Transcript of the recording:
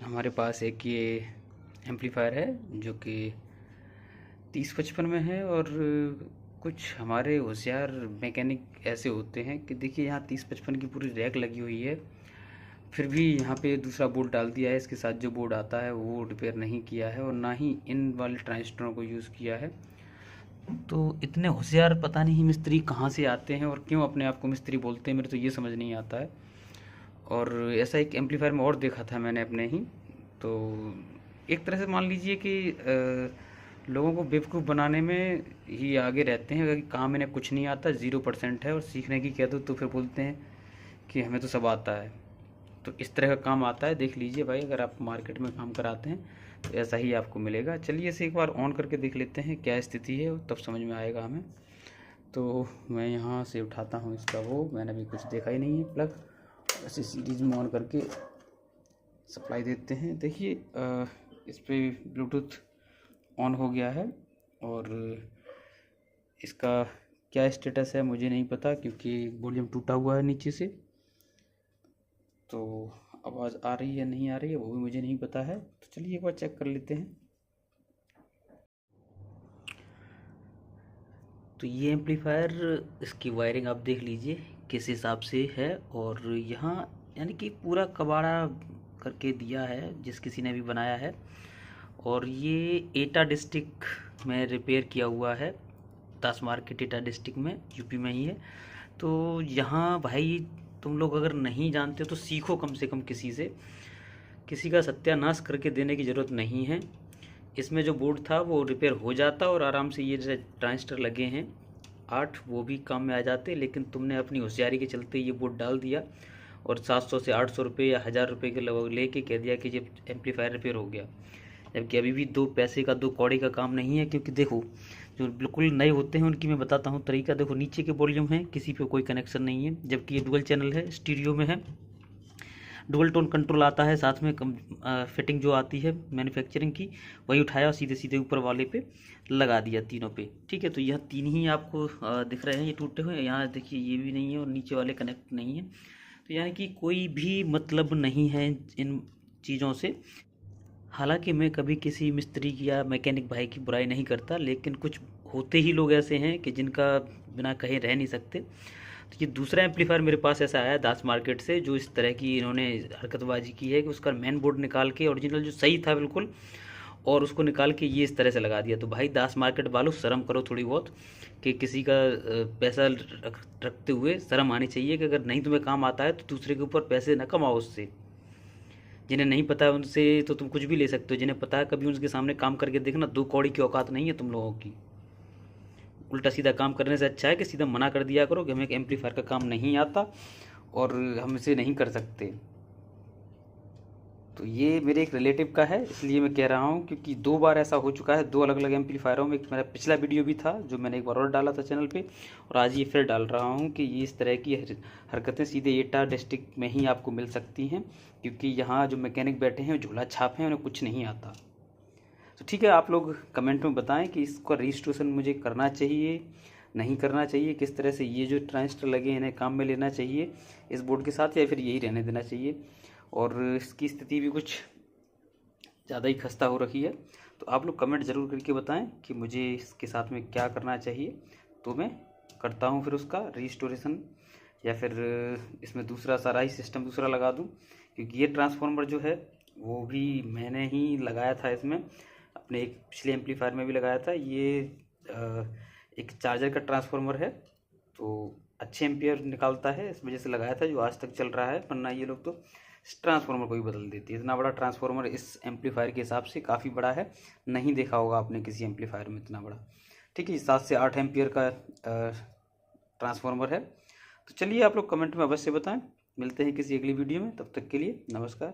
हमारे पास एक ये एम्पलीफायर है जो कि 3055 में है। और कुछ हमारे होशियार मैकेनिक ऐसे होते हैं कि देखिए यहाँ 3055 की पूरी रैक लगी हुई है, फिर भी यहाँ पे दूसरा बोर्ड डाल दिया है। इसके साथ जो बोर्ड आता है वो रिपेयर नहीं किया है और ना ही इन वाले ट्रांजिस्टरों को यूज़ किया है। तो इतने होशियार पता नहीं मिस्त्री कहाँ से आते हैं और क्यों अपने आप को मिस्त्री बोलते हैं, मेरे तो ये समझ नहीं आता है। और ऐसा एक एम्पलीफायर में और देखा था मैंने अपने ही। तो एक तरह से मान लीजिए कि लोगों को बेवकूफ़ बनाने में ही आगे रहते हैं, क्योंकि काम इन्हें कुछ नहीं आता, 0% है। और सीखने की कह दो तो फिर बोलते हैं कि हमें तो सब आता है। तो इस तरह का काम आता है, देख लीजिए भाई, अगर आप मार्केट में काम कराते हैं तो ऐसा ही आपको मिलेगा। चलिए इसे एक बार ऑन करके देख लेते हैं क्या स्थिति है, तब समझ में आएगा हमें। तो मैं यहाँ से उठाता हूँ इसका, वो मैंने अभी कुछ देखा ही नहीं है प्लग। ऐसे सीरीज़ में ऑन करके सप्लाई देते हैं। देखिए इस पर ब्लूटूथ ऑन हो गया है और इसका क्या स्टेटस है मुझे नहीं पता, क्योंकि वॉल्यूम टूटा हुआ है नीचे से। तो आवाज़ आ रही है नहीं आ रही है वो भी मुझे नहीं पता है। तो चलिए एक बार चेक कर लेते हैं। तो ये एम्पलीफायर, इसकी वायरिंग आप देख लीजिए किस हिसाब से है। और यहाँ यानी कि पूरा कबाड़ा करके दिया है जिस किसी ने भी बनाया है। और ये एटा डिस्ट्रिक्ट में रिपेयर किया हुआ है, 10 मार्केट एटा डिस्ट्रिक्ट में, यूपी में ही है। तो यहाँ भाई तुम लोग अगर नहीं जानते तो सीखो कम से कम किसी से। किसी का सत्यानाश करके देने की ज़रूरत नहीं है। इसमें जो बोर्ड था वो रिपेयर हो जाता और आराम से ये जैसे ट्रांजिस्टर लगे हैं 8, वो भी काम में आ जाते। लेकिन तुमने अपनी होशियारी के चलते ये बोर्ड डाल दिया और 700 से 800 रुपये या 1000 रुपये के लगभग लेके कह दिया कि ये एम्पलीफायर रिपेयर हो गया। जबकि अभी भी 2 पैसे का 2 कौड़ी का काम नहीं है। क्योंकि देखो जो बिल्कुल नए होते हैं उनकी मैं बताता हूँ तरीका। देखो नीचे के वॉल्यूम है, किसी पे कोई कनेक्शन नहीं है, जबकि ये डुअल चैनल है, स्टीरियो में है। डुअल टोन कंट्रोल आता है साथ में, फिटिंग जो आती है मैन्युफैक्चरिंग की वही उठाया और सीधे सीधे ऊपर वाले पे लगा दिया, तीनों पे। ठीक है, तो यह 3 ही आपको दिख रहे हैं ये टूटे हुए। यहाँ देखिए ये भी नहीं है और नीचे वाले कनेक्ट नहीं है। तो यानी कि कोई भी मतलब नहीं है इन चीज़ों से। हालांकि मैं कभी किसी मिस्त्री की या मैकेनिक भाई की बुराई नहीं करता, लेकिन कुछ होते ही लोग ऐसे हैं कि जिनका बिना कहे रह नहीं सकते। तो ये दूसरा एम्पलीफायर मेरे पास ऐसा आया दास मार्केट से, जो इस तरह की इन्होंने हरकतबाजी की है कि उसका मेन बोर्ड निकाल के, ओरिजिनल जो सही था बिल्कुल, और उसको निकाल के ये इस तरह से लगा दिया। तो भाई दास मार्केट वालों, शर्म करो थोड़ी बहुत, कि किसी का पैसा रखते हुए शर्म आनी चाहिए कि अगर नहीं तुम्हें काम आता है तो दूसरे के ऊपर पैसे न कमाओ उससे। जिन्हें नहीं पता है उनसे तो तुम कुछ भी ले सकते हो, जिन्हें पता है कभी उनके सामने काम करके देखना, 2 कौड़ी की औकात नहीं है तुम लोगों की। उल्टा सीधा काम करने से अच्छा है कि सीधा मना कर दिया करो कि हमें एक एम्पलीफायर का काम नहीं आता और हम इसे नहीं कर सकते। तो ये मेरे एक रिलेटिव का है, इसलिए मैं कह रहा हूँ, क्योंकि 2 बार ऐसा हो चुका है 2 अलग अलग एम्पलीफायरों में। एक मेरा पिछला वीडियो भी था जो मैंने एक बार और डाला था चैनल पे, और आज ये फिर डाल रहा हूँ कि ये इस तरह की हरकतें सीधे एटा डिस्ट्रिक्ट में ही आपको मिल सकती हैं। क्योंकि यहाँ जो मैकेनिक बैठे हैं झोला छाप हैं, उन्हें कुछ नहीं आता। तो ठीक है, आप लोग कमेंट में बताएं कि इसका रजिस्ट्रेशन मुझे करना चाहिए नहीं करना चाहिए, किस तरह से ये जो ट्रांजिस्टर लगे हैं इन्हें काम में लेना चाहिए इस बोर्ड के साथ, या फिर यही रहने देना चाहिए। और इसकी स्थिति भी कुछ ज़्यादा ही खस्ता हो रखी है। तो आप लोग कमेंट ज़रूर करके बताएं कि मुझे इसके साथ में क्या करना चाहिए, तो मैं करता हूँ फिर उसका रजिस्ट्रेशन, या फिर इसमें दूसरा सारा ही सिस्टम दूसरा लगा दूँ। क्योंकि ये ट्रांसफार्मर जो है वो भी मैंने ही लगाया था, इसमें अपने एक पिछले एम्पलीफायर में भी लगाया था। ये एक चार्जर का ट्रांसफार्मर है, तो अच्छे एम्पियर निकालता है, इस वजह से लगाया था, जो आज तक चल रहा है। वरना ये लोग तो इस ट्रांसफार्मर को ही बदल देती है। इतना बड़ा ट्रांसफार्मर इस एम्पलीफायर के हिसाब से काफ़ी बड़ा है, नहीं देखा होगा आपने किसी एम्पलीफायर में इतना बड़ा। ठीक है, 7 से 8 एम्पियर का ट्रांसफार्मर है। तो चलिए आप लोग कमेंट में अवश्य बताएं। मिलते हैं किसी अगली वीडियो में, तब तक के लिए नमस्कार।